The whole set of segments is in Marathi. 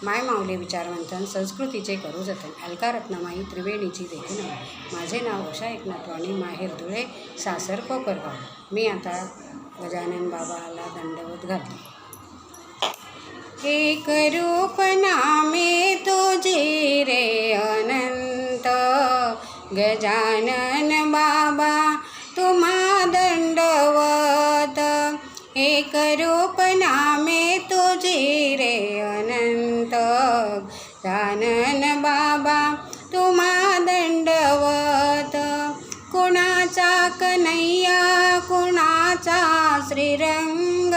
माय माऊली विचारवंतन संस्कृतीचे करू जतन अलका रत्नामाई त्रिवेणीची देखील माझे नाव उषा एकनाथ वाणी माहेर धुळे सासर कोपरगाव। मी आता गजानन बाबाला दंडवत घालते। एक रूप नामे तुझे रे अनंत गजानन बाबा तुम्हा दंडवत। एक रूप नामे तुझे रे अनंत गजानन बाबा तुम्हा दंडवत। कुणाचा कन्हैया कुणाचा श्रीरंग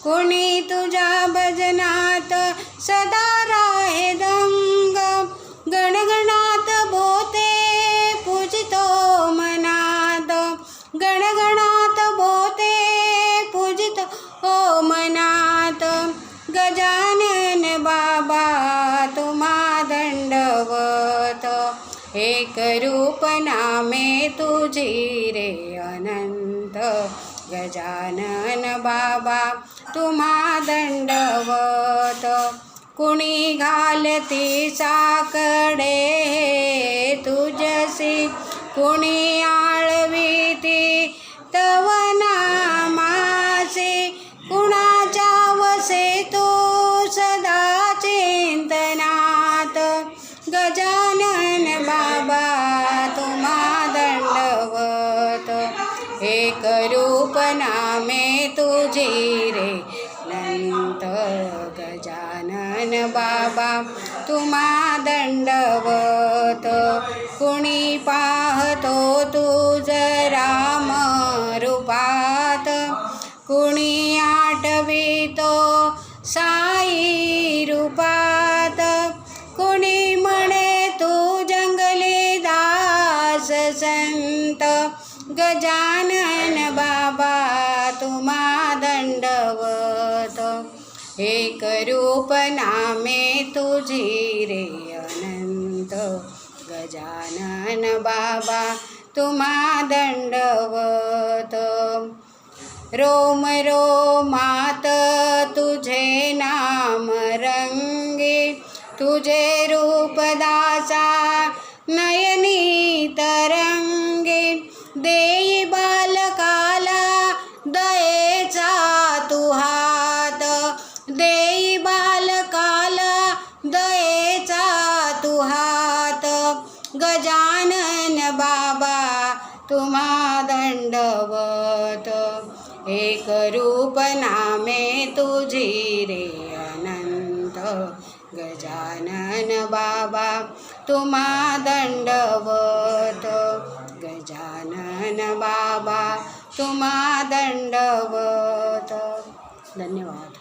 कुणी तुझ्या भजनात सदा राहे दंग। गणगणात बोते पूजितो मनात गणगणात बोते पूजितो मनात। गजानन बाबा तुम्हा दंडवत। एक रूप नामे तुझी रे अनंत गजानन बाबा तुम्हा दंडवत। कुणी घालती साकडे तुझसी कुणी आळविती तव नामासी। कुणाच्या वसे तू सदा चिंतनात गजानन बाबा तुम्हा दंडवत। एक रूप नामे तुझी रे अनंत गजानन बाबा तुम्हा दंडवत। कुणी पाहतो तुझ राम रूपात कुणी आठवितो साई रूपात। कुणी म्हणे तू जंगली दास संत गजानन बाबा तुम्हा दंडवत। एक रूप नामे तुझी रे अनंत गजानन बाबा तुम्हा दंडवत। रोम रोमात तुझे नाम रंगे तुझे रूप दासा नयनी तरंगे। देई बालकाला दयेचा तू हात देई बालकाला दयेचा तू हात। गजानन बाबा तुम्हा दंडवत। एक रूप नामे तुझी रे अनंत गजानन बाबा तुम्हा दंडवत। गजानन बाबा तुम्हा दंडवत। धन्यवाद।